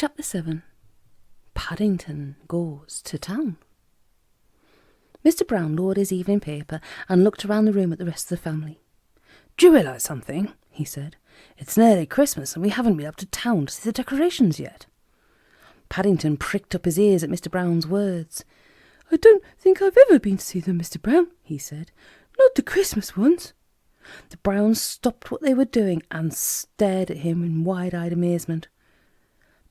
Chapter 7. Paddington Goes to Town. Mr. Brown lowered his evening paper and looked around the room at the rest of the family. "Do you realise something?" he said. "It's nearly Christmas and we haven't been up to town to see the decorations yet." Paddington pricked up his ears at Mr. Brown's words. "I don't think I've ever been to see them, Mr. Brown," he said. "Not the Christmas ones." The Browns stopped what they were doing and stared at him in wide-eyed amazement.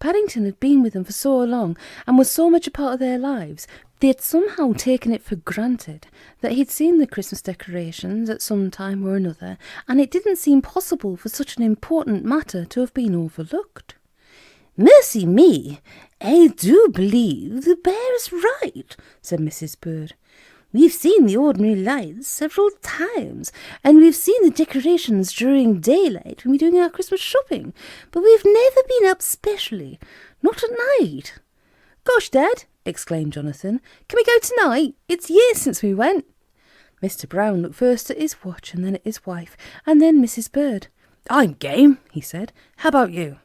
Paddington had been with them for so long and was so much a part of their lives, they had somehow taken it for granted that he'd seen the Christmas decorations at some time or another, and it didn't seem possible for such an important matter to have been overlooked. "Mercy me, I do believe the bear is right," said Mrs. Bird. "We've seen the ordinary lights several times, and we've seen the decorations during daylight when we're doing our Christmas shopping, but we've never been up specially, not at night." "Gosh, Dad," exclaimed Jonathan, "can we go tonight? It's years since we went." Mr. Brown looked first at his watch and then at his wife, and then Mrs. Bird. "I'm game," he said. "How about you?"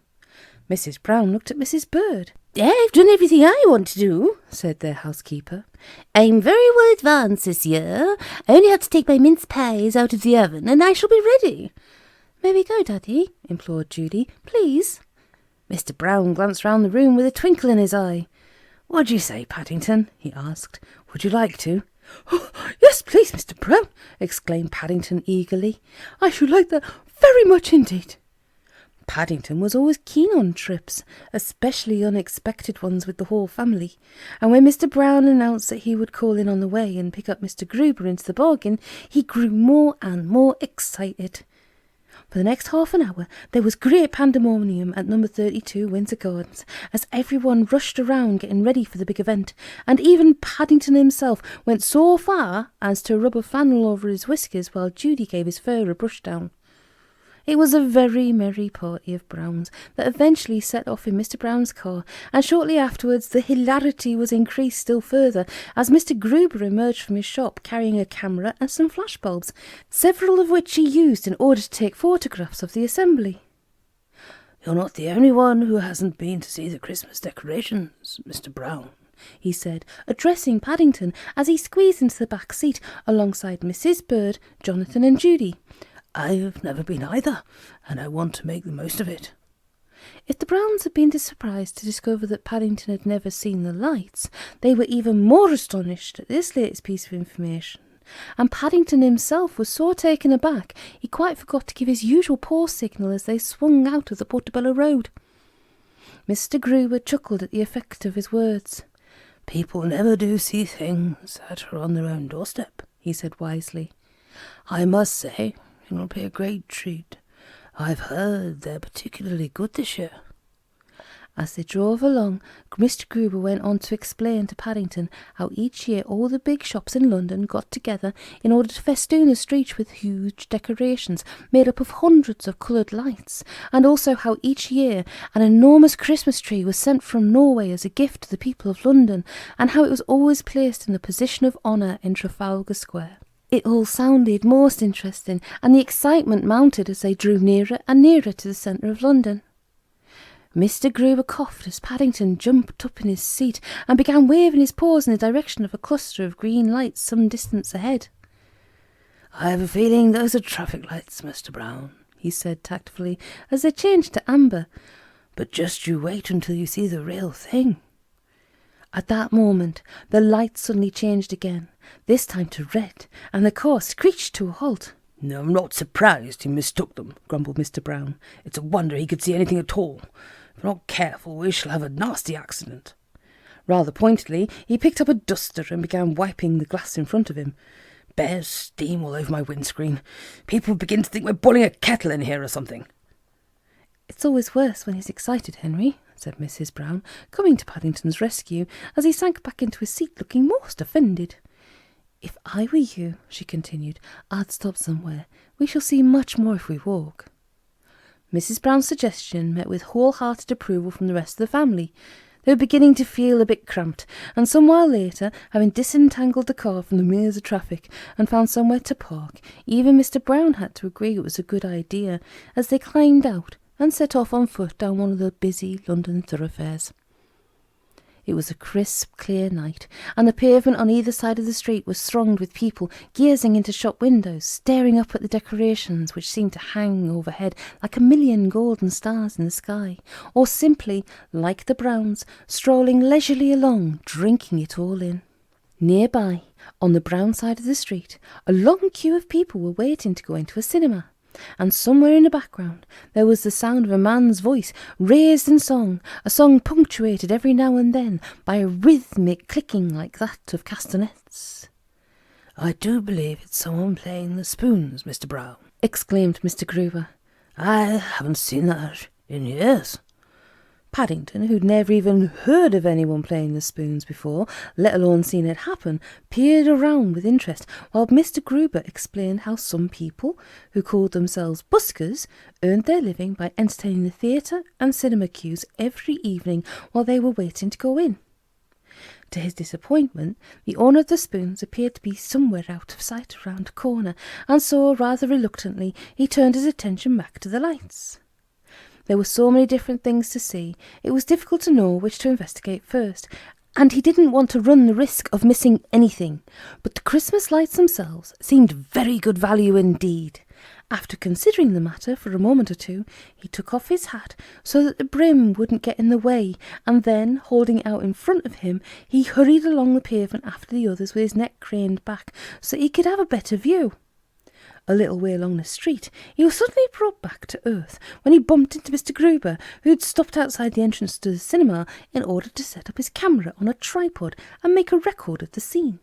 Mrs. Brown looked at Mrs. Bird. "I've done everything I want to do," said their housekeeper. "I'm very well advanced this year. I only have to take my mince pies out of the oven and I shall be ready." "May we go, Daddy?" implored Judy. "Please." Mr. Brown glanced round the room with a twinkle in his eye. "What do you say, Paddington?" he asked. "Would you like to?" "Oh, yes, please, Mr. Brown," exclaimed Paddington eagerly. "I should like that very much indeed." Paddington was always keen on trips, especially unexpected ones with the whole family, and when Mr. Brown announced that he would call in on the way and pick up Mr. Gruber into the bargain, he grew more and more excited. For the next half an hour there was great pandemonium at number 32 Windsor Gardens, as everyone rushed around getting ready for the big event, and even Paddington himself went so far as to rub a fan all over his whiskers while Judy gave his fur a brush down. It was a very merry party of Browns that eventually set off in Mr. Brown's car, and shortly afterwards the hilarity was increased still further as Mr. Gruber emerged from his shop carrying a camera and some flashbulbs, several of which he used in order to take photographs of the assembly. "You're not the only one who hasn't been to see the Christmas decorations, Mr. Brown," he said, addressing Paddington as he squeezed into the back seat alongside Mrs. Bird, Jonathan and Judy. "I've never been either, and I want to make the most of it." If the Browns had been surprised to discover that Paddington had never seen the lights, they were even more astonished at this latest piece of information, and Paddington himself was so taken aback he quite forgot to give his usual pause signal as they swung out of the Portobello Road. Mr. Gruber chuckled at the effect of his words. "People never do see things that are on their own doorstep," he said wisely. "I must say, it'll be a great treat. I've heard they're particularly good this year." As they drove along, Mr. Gruber went on to explain to Paddington how each year all the big shops in London got together in order to festoon the streets with huge decorations made up of hundreds of coloured lights, and also how each year an enormous Christmas tree was sent from Norway as a gift to the people of London, and how it was always placed in a position of honour in Trafalgar Square. It all sounded most interesting, and the excitement mounted as they drew nearer and nearer to the centre of London. Mr. Gruber coughed as Paddington jumped up in his seat and began waving his paws in the direction of a cluster of green lights some distance ahead. "I have a feeling those are traffic lights, Mr. Brown," he said tactfully as they changed to amber. "But just you wait until you see the real thing." At that moment, the lights suddenly changed again, this time to red, and the car screeched to a halt. "No, I'm not surprised he mistook them," grumbled Mr. Brown. "It's a wonder he could see anything at all. If we're not careful, we shall have a nasty accident." Rather pointedly, he picked up a duster and began wiping the glass in front of him. "Bears steam all over my windscreen. People begin to think we're boiling a kettle in here or something." "It's always worse when he's excited, Henry," said Mrs. Brown, coming to Paddington's rescue as he sank back into his seat looking most offended. "If I were you," she continued, "I'd stop somewhere. We shall see much more if we walk." Mrs. Brown's suggestion met with wholehearted approval from the rest of the family. They were beginning to feel a bit cramped, and some while later, having disentangled the car from the maze of traffic and found somewhere to park, even Mr. Brown had to agree it was a good idea, as they climbed out and set off on foot down one of the busy London thoroughfares. It was a crisp, clear night, and the pavement on either side of the street was thronged with people gazing into shop windows, staring up at the decorations which seemed to hang overhead like a million golden stars in the sky, or simply, like the Browns, strolling leisurely along, drinking it all in. Nearby, on the Brown side of the street, a long queue of people were waiting to go into a cinema. And somewhere in the background there was the sound of a man's voice, raised in song, a song punctuated every now and then by a rhythmic clicking like that of castanets. "I do believe it's someone playing the spoons, Mr. Brown," exclaimed Mr. Gruber. "I haven't seen that in years." Paddington, who'd never even heard of anyone playing the spoons before, let alone seen it happen, peered around with interest while Mr. Gruber explained how some people, who called themselves buskers, earned their living by entertaining the theatre and cinema queues every evening while they were waiting to go in. To his disappointment, the owner of the spoons appeared to be somewhere out of sight around a corner, and so, rather reluctantly, he turned his attention back to the lights. There were so many different things to see, it was difficult to know which to investigate first, and he didn't want to run the risk of missing anything. But the Christmas lights themselves seemed very good value indeed. After considering the matter for a moment or two, he took off his hat so that the brim wouldn't get in the way, and then, holding it out in front of him, he hurried along the pavement after the others with his neck craned back so he could have a better view. A little way along the street, he was suddenly brought back to earth when he bumped into Mr. Gruber, who had stopped outside the entrance to the cinema in order to set up his camera on a tripod and make a record of the scene.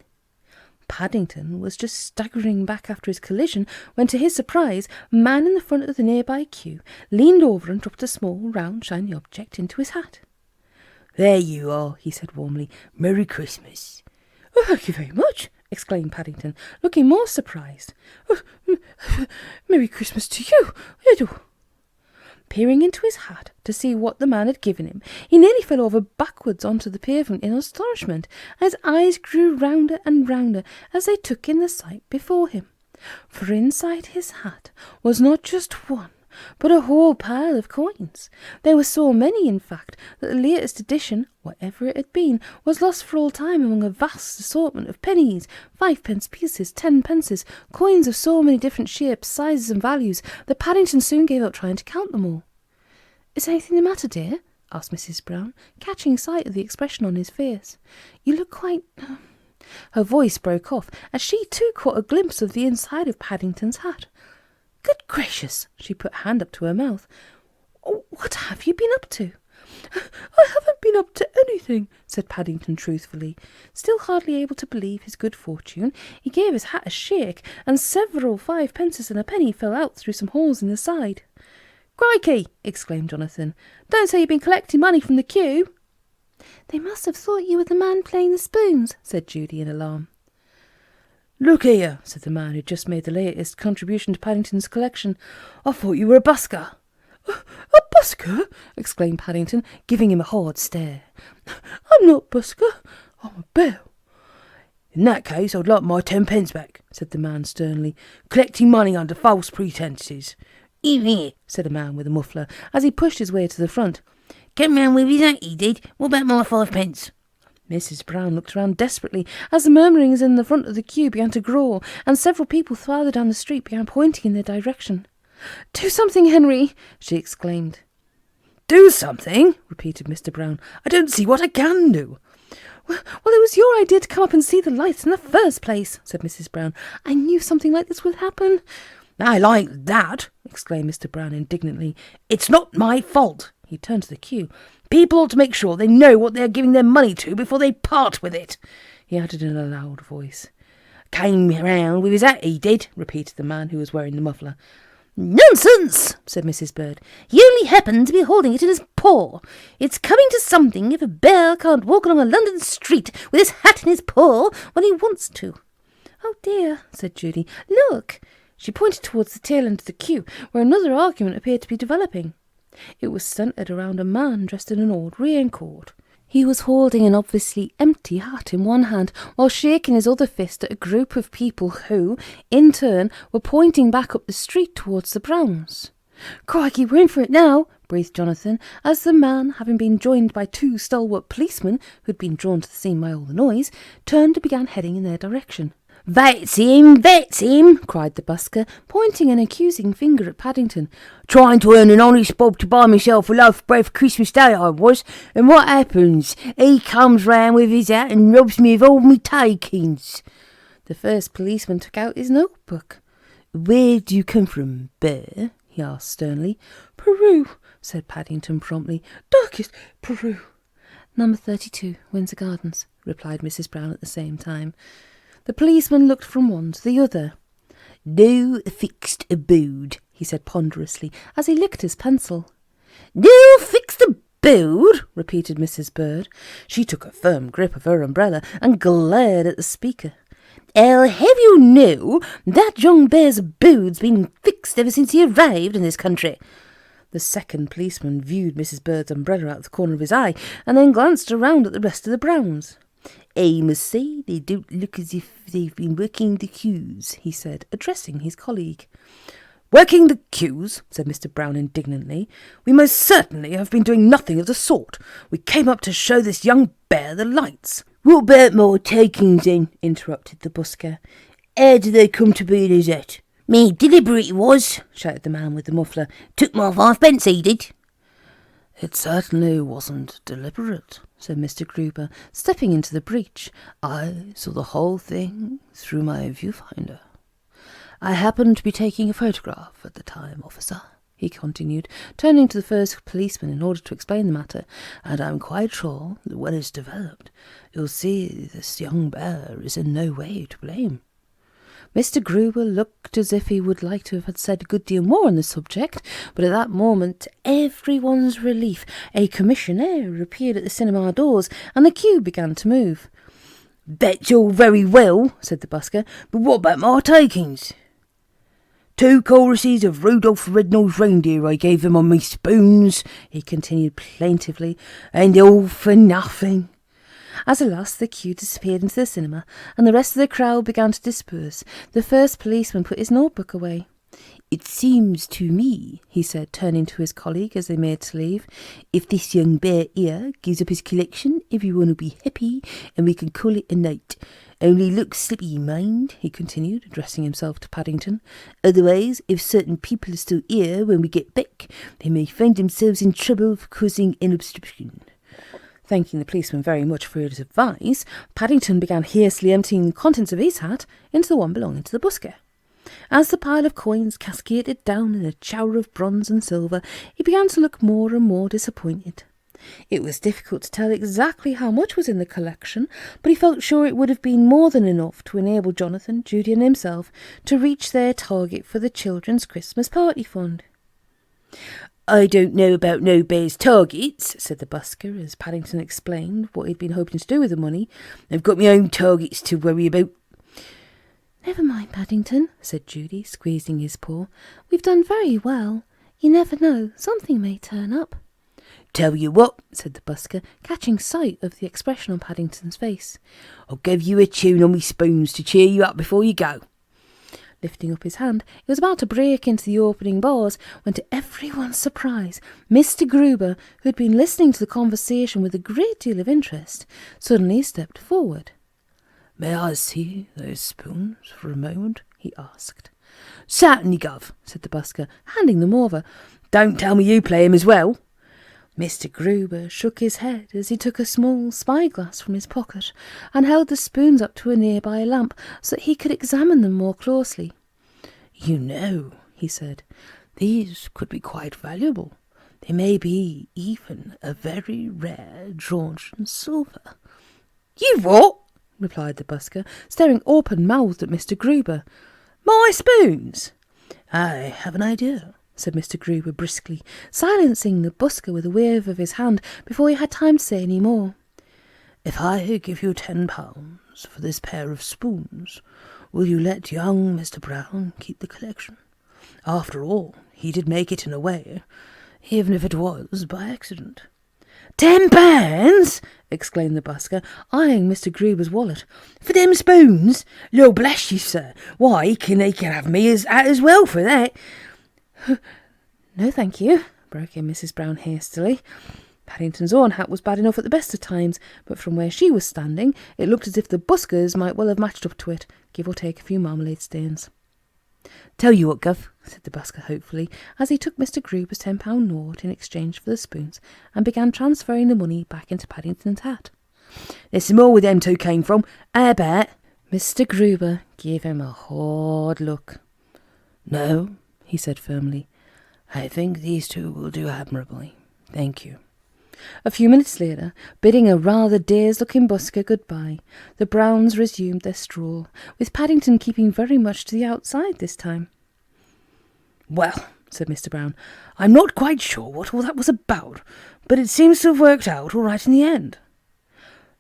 Paddington was just staggering back after his collision when, to his surprise, a man in the front of the nearby queue leaned over and dropped a small, round, shiny object into his hat. "There you are," he said warmly. "Merry Christmas." "Oh, thank you very much," exclaimed Paddington, looking more surprised. "Oh, Merry Christmas to you, I do." Peering into his hat to see what the man had given him, he nearly fell over backwards onto the pavement in astonishment, and his eyes grew rounder and rounder as they took in the sight before him. For inside his hat was not just one, but a whole pile of coins. There were so many, in fact, that the latest edition, whatever it had been, was lost for all time among a vast assortment of pennies, 5-pence pieces, 10-pences, coins of so many different shapes, sizes and values that Paddington soon gave up trying to count them all. "Is anything the matter, dear?" asked Mrs. Brown, catching sight of the expression on his face. "You look quite—" Her voice broke off as she too caught a glimpse of the inside of Paddington's hat. "Good gracious!" She put a hand up to her mouth. "What have you been up to?" "I haven't been up to anything," said Paddington truthfully. Still hardly able to believe his good fortune, he gave his hat a shake, and several 5-pences and a penny fell out through some holes in the side. "Crikey!" exclaimed Jonathan. "Don't say you've been collecting money from the queue." "They must have thought you were the man playing the spoons," said Judy in alarm. "Look here," said the man who had just made the latest contribution to Paddington's collection. "I thought you were a busker." "A busker?" exclaimed Paddington, giving him a hard stare. "I'm not busker, I'm a bear." "In that case, I'd like my 10-pence back," said the man sternly. "Collecting money under false pretences." "Here," said a man with a muffler, as he pushed his way to the front. "Come round with his hat, he did. What about my 5-pence?" Mrs. Brown looked around desperately as the murmurings in the front of the queue began to grow, and several people farther down the street began pointing in their direction. "Do something, Henry!" she exclaimed. "Do something?" repeated Mr. Brown. "I don't see what I can do." Well, it was your idea to come up and see the lights in the first place," said Mrs. Brown. "I knew something like this would happen." "I like that!" exclaimed Mr. Brown indignantly. "It's not my fault." He turned to the queue. "People ought to make sure they know what they are giving their money to before they part with it," he added in a loud voice. "Came round with his hat, he did," repeated the man who was wearing the muffler. "Nonsense!" said Mrs. Bird. "He only happened to be holding it in his paw. It's coming to something if a bear can't walk along a London street with his hat in his paw when he wants to." "Oh dear," said Judy. "Look!" She pointed towards the tail end of the queue, where another argument appeared to be developing. It was centred around a man dressed in an old raincoat. He was holding an obviously empty hat in one hand while shaking his other fist at a group of people who, in turn, were pointing back up the street towards the Browns. "Crikey, we're in for it now," breathed Jonathan, as the man, having been joined by 2 stalwart policemen who had been drawn to the scene by all the noise, turned and began heading in their direction. That's him, cried the busker, pointing an accusing finger at Paddington. "Trying to earn an honest bob to buy myself a loaf of bread for Christmas Day, I was, and what happens? He comes round with his hat and robs me of all me takings." The first policeman took out his notebook. "Where do you come from, Bear?" he asked sternly. "Peru," said Paddington promptly. "Darkest Peru." "Number 32, Windsor Gardens," replied Mrs. Brown at the same time. The policeman looked from one to the other. "No fixed abode," he said ponderously, as he licked his pencil. "No fixed abode," repeated Mrs. Bird. She took a firm grip of her umbrella and glared at the speaker. "I'll have you know that young bear's abode's been fixed ever since he arrived in this country." The second policeman viewed Mrs. Bird's umbrella out of the corner of his eye, and then glanced around at the rest of the Browns. "I must say they don't look as if they've been working the queues," he said, addressing his colleague. "Working the queues," said Mr. Brown indignantly. "We most certainly have been doing nothing of the sort. We came up to show this young bear the lights." "What about my takings then?" interrupted the busker. "How do they come to be in his hat?" "Me deliberate it was," shouted the man with the muffler. "Took my 5p, he did." "It certainly wasn't deliberate," said Mr. Gruber, stepping into the breach. "I saw the whole thing through my viewfinder. I happened to be taking a photograph at the time, officer," he continued, turning to the first policeman in order to explain the matter, "and I'm quite sure that when it's developed, you'll see this young bear is in no way to blame." Mr. Gruber looked as if he would like to have said a good deal more on the subject, but at that moment, to everyone's relief, a commissionaire appeared at the cinema doors, and the queue began to move. "That's all very well," said the busker, "but what about my takings?" "2 choruses of Rudolph the Red-Nosed Reindeer I gave them on me spoons," he continued plaintively, "and all for nothing." As at last the queue disappeared into the cinema, and the rest of the crowd began to disperse, the first policeman put his notebook away. "It seems to me," he said, turning to his colleague as they made to leave, "if this young bear here gives up his collection, everyone will be happy, and we can call it a night. Only look slippy, mind," he continued, addressing himself to Paddington. "Otherwise, if certain people are still here when we get back, they may find themselves in trouble for causing an obstruction." Thanking the policeman very much for his advice, Paddington began hastily emptying the contents of his hat into the one belonging to the busker. As the pile of coins cascaded down in a shower of bronze and silver, he began to look more and more disappointed. It was difficult to tell exactly how much was in the collection, but he felt sure it would have been more than enough to enable Jonathan, Judy and himself to reach their target for the Children's Christmas Party Fund. "I don't know about no bear's targets," said the busker, as Paddington explained what he'd been hoping to do with the money. "I've got my own targets to worry about." "Never mind, Paddington," said Judy, squeezing his paw. "We've done very well. You never know, something may turn up." "Tell you what," said the busker, catching sight of the expression on Paddington's face. "I'll give you a tune on me spoons to cheer you up before you go." Lifting up his hand, he was about to break into the opening bars when, to everyone's surprise, Mr. Gruber, who had been listening to the conversation with a great deal of interest, suddenly stepped forward. "May I see those spoons for a moment?" he asked. "Certainly, Gov," said the busker, handing them over. "Don't tell me you play him as well." Mr. Gruber shook his head as he took a small spyglass from his pocket and held the spoons up to a nearby lamp so that he could examine them more closely. "You know," he said, "these could be quite valuable. They may be even a very rare Georgian silver." "You what?" replied the busker, staring open-mouthed at Mr. Gruber. "My spoons?" "I have an idea," said Mr. Gruber briskly, silencing the busker with a wave of his hand before he had time to say any more. "If I give you £10 for this pair of spoons, will you let young Mr. Brown keep the collection? After all, he did make it in a way, even if it was by accident." £10! exclaimed the busker, eyeing Mr. Gruber's wallet. "For them spoons? Lord bless you, sir. Why, he can have me as well for that." "No, thank you," broke in Mrs. Brown hastily. Paddington's own hat was bad enough at the best of times, but from where she was standing, it looked as if the buskers might well have matched up to it, give or take a few marmalade stains. "Tell you what, Gov," said the busker hopefully, as he took Mr. Gruber's £10 note in exchange for the spoons and began transferring the money back into Paddington's hat. "There's some more where them two came from. I bet." Mr. Gruber gave him a hard look. "No," he said firmly. "I think these two will do admirably. Thank you." A few minutes later, bidding a rather dazed-looking busker goodbye, the Browns resumed their stroll, with Paddington keeping very much to the outside this time. "Well," said Mr. Brown, "I'm not quite sure what all that was about, but it seems to have worked out all right in the end."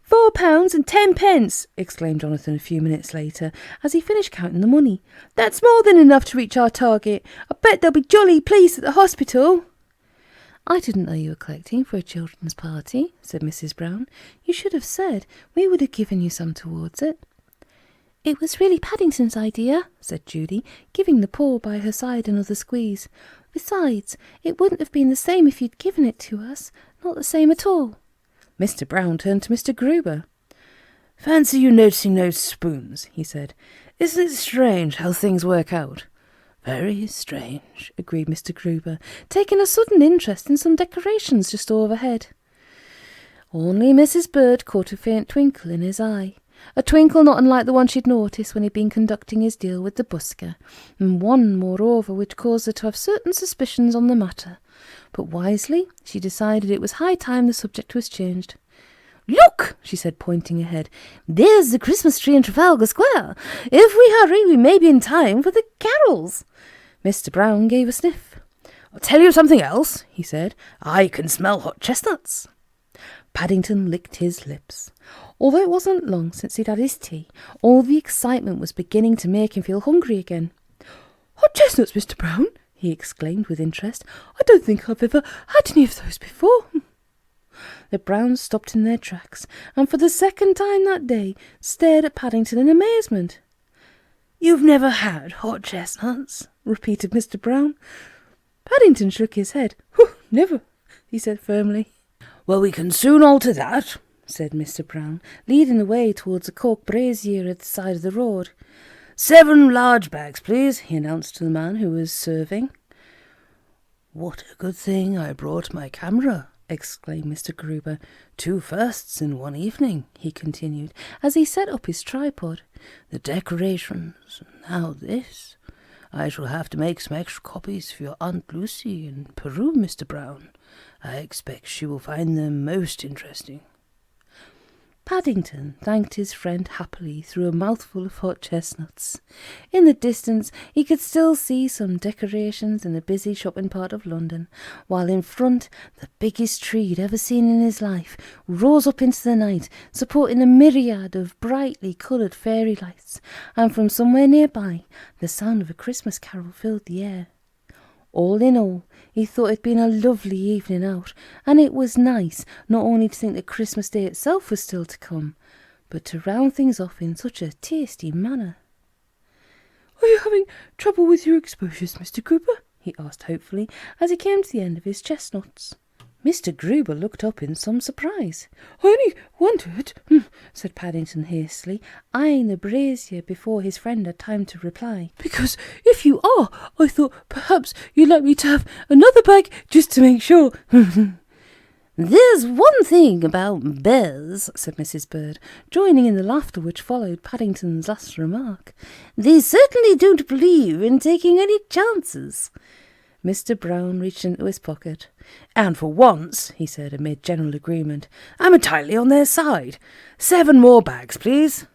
£4 and 10 pence, exclaimed Jonathan a few minutes later, as he finished counting the money. "That's more than enough to reach our target. I bet they'll be jolly pleased at the hospital." "I didn't know you were collecting for a children's party," said Mrs. Brown. "You should have said. We would have given you some towards it." "It was really Paddington's idea," said Judy, giving the paw by her side another squeeze. "Besides, it wouldn't have been the same if you'd given it to us. Not the same at all." Mr. Brown turned to Mr. Gruber. "Fancy you noticing those spoons," he said. "Isn't it strange how things work out?" "Very strange," agreed Mr. Gruber, taking a sudden interest in some decorations just overhead. Only Mrs. Bird caught a faint twinkle in his eye, a twinkle not unlike the one she'd noticed when he'd been conducting his deal with the busker, and one, moreover, which caused her to have certain suspicions on the matter. But wisely, she decided it was high time the subject was changed. "Look," she said, pointing ahead. "There's the Christmas tree in Trafalgar Square. If we hurry, we may be in time for the carols." Mr. Brown gave a sniff. "I'll tell you something else," he said. "I can smell hot chestnuts." Paddington licked his lips. Although it wasn't long since he'd had his tea, all the excitement was beginning to make him feel hungry again. "Hot chestnuts, Mr. Brown?" he exclaimed with interest. "I don't think I've ever had any of those before." The Browns stopped in their tracks, and for the second time that day stared at Paddington in amazement. "You've never had hot chestnuts?" repeated Mr. Brown. Paddington shook his head. "Never," he said firmly. "Well, we can soon alter that," said Mr. Brown, leading the way towards a cork brazier at the side of the road. "7 large bags, please," he announced to the man who was serving. "What a good thing I brought my camera," exclaimed Mr. Gruber. "2 firsts in one evening," he continued, as he set up his tripod. "The decorations, now this. I shall have to make some extra copies for your Aunt Lucy in Peru, Mr. Brown. I expect she will find them most interesting." Paddington thanked his friend happily through a mouthful of hot chestnuts. In the distance he could still see some decorations in the busy shopping part of London, while in front the biggest tree he'd ever seen in his life rose up into the night, supporting a myriad of brightly coloured fairy lights, and from somewhere nearby the sound of a Christmas carol filled the air. All in all, he thought it'd been a lovely evening out, and it was nice not only to think that Christmas Day itself was still to come, but to round things off in such a tasty manner. "Are you having trouble with your exposures, Mr. Gruber?" he asked hopefully, as he came to the end of his chestnuts. Mr. Gruber looked up in some surprise. "I only wondered," said Paddington hastily, eyeing the brazier before his friend had time to reply. "Because if you are, I thought perhaps you'd like me to have another bag just to make sure." "There's one thing about bears," said Mrs. Bird, joining in the laughter which followed Paddington's last remark. "They certainly don't believe in taking any chances." Mr. Brown reached into his pocket. "And for once," he said amid general agreement, "I'm entirely on their side. 7 more bags, please."